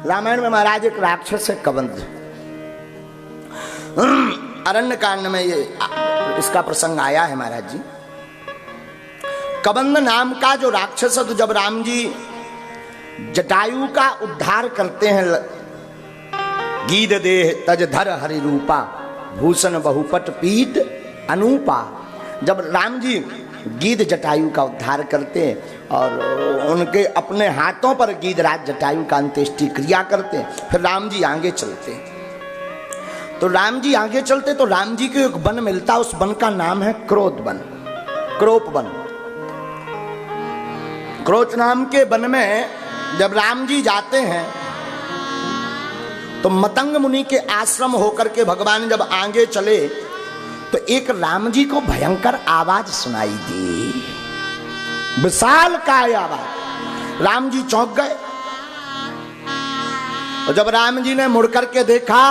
रामायण में महाराज एक राक्षस है कबंध। अरण्य कांड में ये इसका प्रसंग आया है महाराज जी। कबंध नाम का जो राक्षस है, तो जब राम जी जटायु का उद्धार करते हैं, गीद देह तज धर हरि रूपा भूषण बहुपट पीठ अनूपा, जब राम जी गीद जटायु का उद्धार करते हैं और उनके अपने हाथों पर गीधराज जटायु का अंत्येष्टि क्रिया करते हैं, फिर राम जी आगे चलते हैं। तो राम जी आगे चलते तो राम जी को एक वन मिलता, उस वन का नाम है क्रोध वन, क्रोप वन। क्रोच नाम के वन में जब राम जी जाते हैं तो मतंग मुनि के आश्रम होकर के भगवान जब आगे चले तो एक राम जी को भयंकर आवाज सुनाई दी, विशाल काय आवाज। राम जी चौंक गए और जब राम जी ने मुड़ करके देखा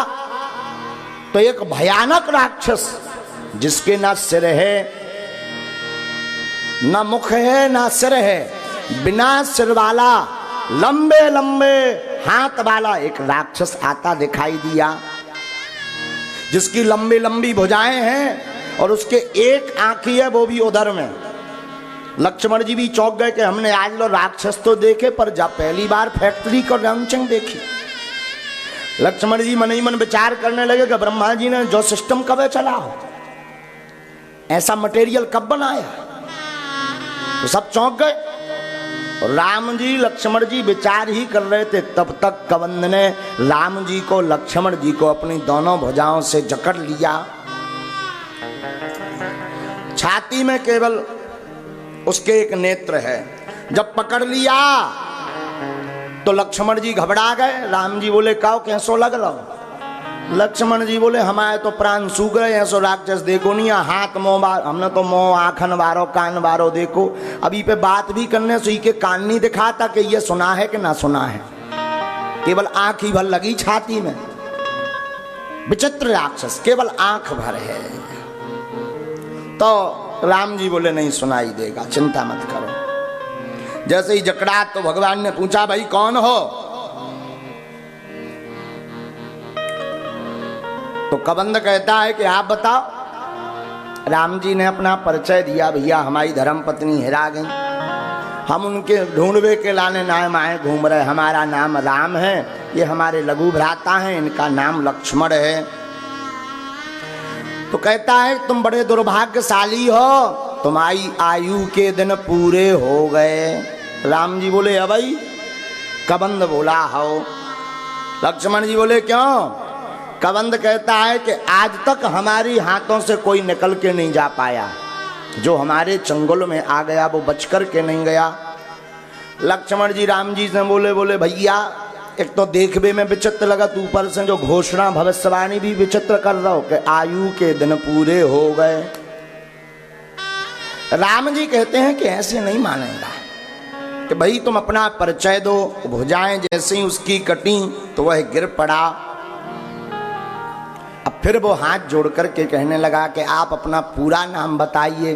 तो एक भयानक राक्षस जिसके ना सिर है ना मुख है ना सिर है, बिना सिर वाला लंबे लंबे हाथ वाला एक राक्षस आता दिखाई दिया, जिसकी लंबी लंबी भुजाएं हैं और उसके एक आंखी है वो भी उधर में। लक्ष्मण जी भी चौंक गए कि हमने आज लो राक्षस तो देखे पर जा पहली बार फैक्ट्री को लॉन्चिंग देखी। लक्ष्मण जी मन ही मन विचार करने लगे कि ब्रह्मा जी ने जो सिस्टम कब चला हो, ऐसा मटेरियल कब बनाया, तो सब चौंक गए। और राम जी लक्ष्मण जी विचार ही कर रहे थे, तब तक कबंध ने राम जी को लक्ष्मण जी को अपनी दोनों भुजाओं से जकड़ लिया, छाती में केवल उसके एक नेत्र है। जब पकड़ लिया तो लक्ष्मण जी घबरा गए। राम जी बोले काओ कैसो लग रहा? लक्ष्मण जी बोले हमारे तो प्राण सूख गए, ऐसो राक्षस देखो नहीं, हाथ मुंह बार, हमने तो मुंह आखन बारो कान बारो देखो, अभी पे बात भी करने से के कान नहीं दिखाता कि ये सुना है कि ना सुना है, केवल आंख ही भर लगी छाती में। विचित्र राक्षस, केवल आंख भर है। तो राम जी बोले नहीं सुनाई देगा, चिंता मत करो। जैसे ही जकड़ा तो भगवान ने पूछा भाई कौन हो? तो कबंध कहता है कि आप बताओ। राम जी ने अपना परिचय दिया, भैया हमारी धर्म पत्नी हेरा गई, हम उनके ढूंढवे के लाने नाम आए घूम रहे, हमारा नाम राम है, ये हमारे लघु भ्राता हैं, इनका नाम लक्ष्मण है। तो कहता है तुम बड़े दुर्भाग्यशाली हो, तुम्हारी आयु के दिन पूरे हो गए। राम जी बोले अबई? कबंध बोला हो। लक्ष्मण जी बोले क्यों? कबंध कहता है कि आज तक हमारी हाथों से कोई निकल के नहीं जा पाया, जो हमारे चंगुल में आ गया वो बच कर के नहीं गया। लक्ष्मण जी राम जी से बोले भैया एक तो देखने में विचित्र लगा, तू ऊपर से जो घोषणा भविष्यवाणी भी विचित्र कर रहा हो कि आयु के दिन पूरे हो गए। राम जी कहते हैं कि ऐसे नहीं मानेगा कि भाई तुम अपना परिचय दो। भुजाएं जैसे ही उसकी कटी तो वह गिर पड़ा। अब फिर वो हाथ जोड़ करके कहने लगा कि आप अपना पूरा नाम बताइए।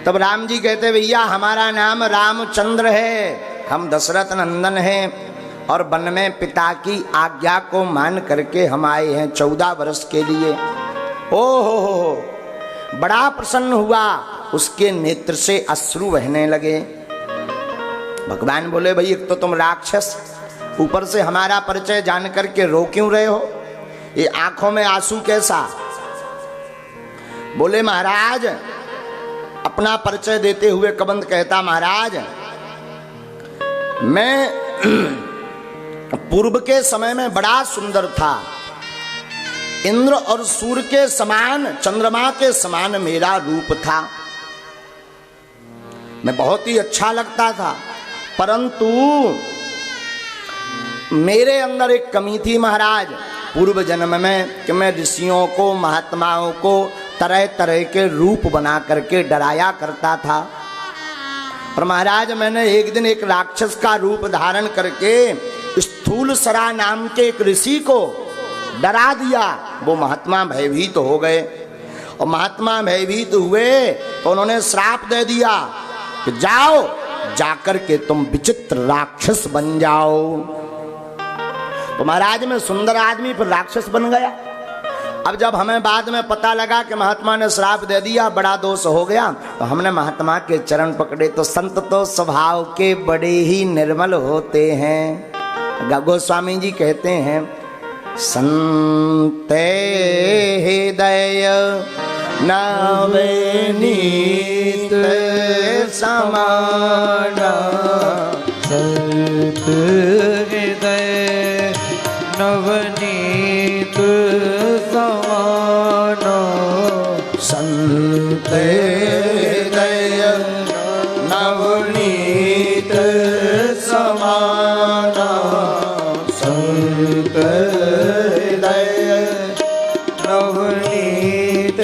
तब राम जी कहते भैया हमारा नाम रामचंद्र है, हम दशरथ नंदन हैं और वन में पिता की आज्ञा को मान करके हम आए हैं 14 वर्ष के लिए। हो बड़ा प्रसन्न हुआ, उसके नेत्र से अश्रु बहने लगे। भगवान बोले भाई एक तो तुम राक्षस, ऊपर से हमारा परिचय जान करके रो क्यों रहे हो? ये आंखों में आंसू कैसा? बोले महाराज, अपना परिचय देते हुए कबंध कहता महाराज मैं पूर्व के समय में बड़ा सुंदर था, इंद्र और सूर्य के समान, चंद्रमा के समान मेरा रूप था, मैं बहुत ही अच्छा लगता था, परंतु मेरे अंदर एक कमी थी महाराज पूर्व जन्म में कि मैं ऋषियों को महात्माओं को तरह तरह के रूप बना करके डराया करता था। पर महाराज मैंने एक दिन एक राक्षस का रूप धारण करके स्थूल सरा नाम के एक ऋषि को डरा दिया। वो महात्मा भयभीत हो गए और महात्मा भयभीत हुए तो उन्होंने श्राप दे दिया कि जाओ जाकर के तुम विचित्र राक्षस बन जाओ। तो महाराज में सुंदर आदमी फिर राक्षस बन गया। अब जब हमें बाद में पता लगा कि महात्मा ने श्राप दे दिया, बड़ा दोष हो गया, तो हमने महात्मा के चरण पकड़े। तो संत तो स्वभाव के बड़े ही निर्मल होते हैं। गोस्वामी जी कहते हैं, संत हृदय नवनीत समाना, संत हृदय नवनीत समाना, संत हृदय नवनीत समाना, संत हृदय नवनीत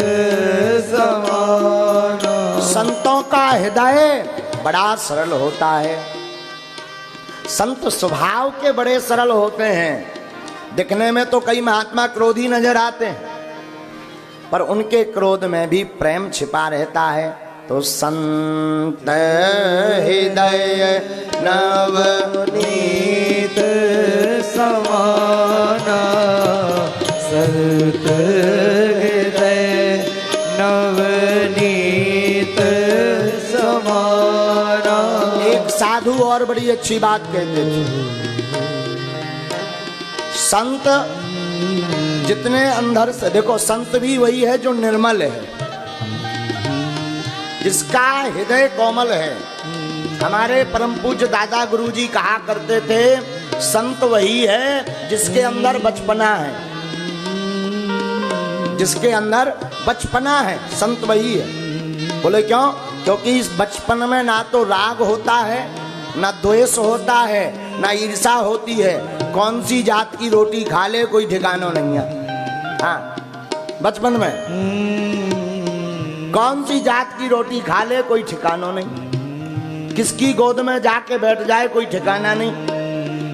समाना। संतों का हृदय बड़ा सरल होता है। संत स्वभाव के बड़े सरल होते हैं। दिखने में तो कई महात्मा क्रोधी नजर आते हैं, पर उनके क्रोध में भी प्रेम छिपा रहता है। तो संत हृदय नवनीत समाना, संत हृदय नवनीत समाना। एक साधु और बड़ी अच्छी बात कहते थे, संत जितने अंदर से, देखो संत भी वही है जो निर्मल है, जिसका हृदय कोमल है। हमारे परम पूज्य दादा गुरुजी कहा करते थे, संत वही है जिसके अंदर बचपना है, जिसके अंदर बचपना है, संत वही है। बोले क्यों? क्योंकि इस बचपन में ना तो राग होता है, ना द्वेष होता है, ना ईर्षा होती है। कौन सी जात की रोटी खा ले कोई ठिकाना नहीं है। हाँ, बचपन में कौन सी जात की रोटी खा ले कोई ठिकाना नहीं, किसकी गोद में जाके बैठ जाए कोई ठिकाना नहीं,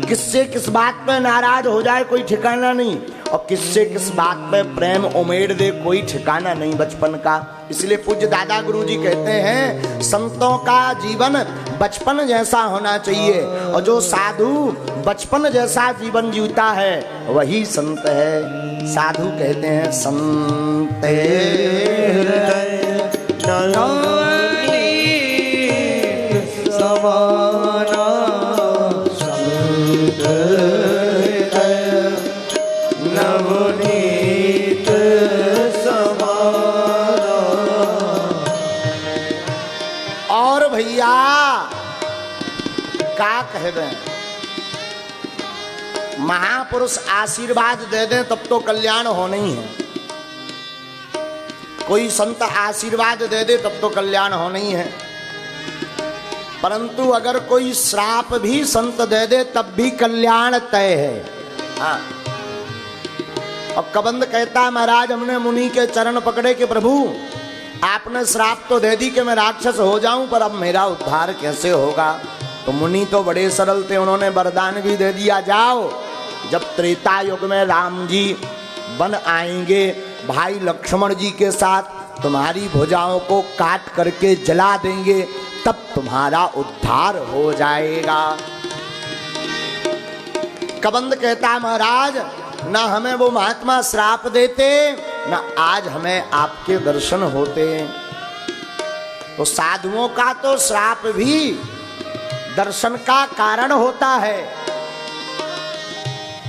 किससे किस बात पे नाराज हो जाए कोई ठिकाना नहीं, और किससे किस बात पे प्रेम उमेड़ दे कोई ठिकाना नहीं बचपन का। इसलिए पूज्य दादा गुरुजी कहते हैं, संतों का जीवन बचपन जैसा होना चाहिए, और जो साधु बचपन जैसा जीवन जीता है वही संत है। साधु कहते हैं, संत नवनीत समाना, संत नवनीत समाना। और भैया का कह दें, महापुरुष आशीर्वाद दे दें तब तो कल्याण होना ही है। कोई संत आशीर्वाद दे दे तब तो कल्याण होना ही है, परंतु अगर कोई श्राप भी संत दे दे तब भी कल्याण तय है। हाँ। और कबंद कहता, महाराज हमने मुनि के चरण पकड़े कि प्रभु आपने श्राप तो दे दी कि मैं राक्षस हो जाऊं, पर अब मेरा उद्धार कैसे होगा? तो मुनि तो बड़े सरल थे, उन्होंने वरदान भी दे दिया, जाओ जब त्रेता युग में राम जी बन आएंगे भाई लक्ष्मण जी के साथ, तुम्हारी भुजाओं को काट करके जला देंगे, तब तुम्हारा उद्धार हो जाएगा। कबंद कहता, महाराज ना हमें वो महात्मा श्राप देते, ना आज हमें आपके दर्शन होते। तो साधुओं का तो श्राप भी दर्शन का कारण होता है।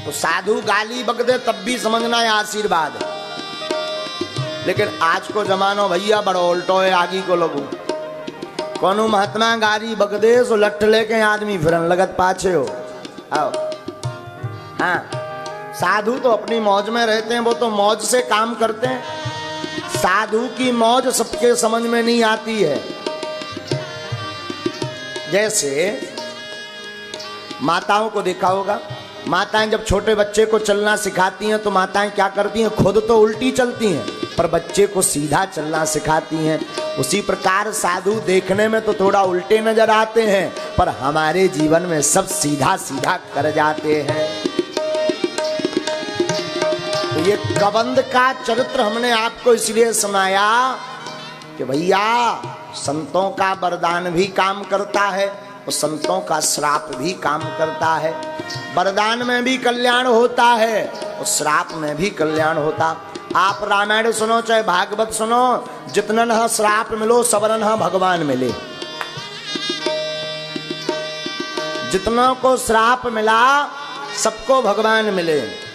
तो साधु गाली बक दे तब भी समझना है आशीर्वाद। लेकिन आज को जमानो भैया बड़ो उल्टो है, आगे को लोगों कोनो महात्मा गाली बक दे सो लठ लेके आदमी फिरन लगत पाछे हो। आओ हाँ, साधु तो अपनी मौज में रहते हैं, वो तो मौज से काम करते हैं। साधु की मौज सबके समझ में नहीं आती है। जैसे माताओं को देखा होगा, माताएं जब छोटे बच्चे को चलना सिखाती हैं तो माताएं क्या करती हैं, खुद तो उल्टी चलती हैं पर बच्चे को सीधा चलना सिखाती हैं। उसी प्रकार साधु देखने में तो थोड़ा उल्टे नजर आते हैं, पर हमारे जीवन में सब सीधा सीधा कर जाते हैं। तो ये कबंद का चरित्र हमने आपको इसलिए सुनाया कि भैया संतों का वरदान भी काम करता है और संतों का श्राप भी काम करता है। वरदान में भी कल्याण होता है और श्राप में भी कल्याण होता। आप रामायण सुनो चाहे भागवत सुनो, जितनन हा श्राप मिलो सबरन हा भगवान मिले। जितनों को श्राप मिला सबको भगवान मिले।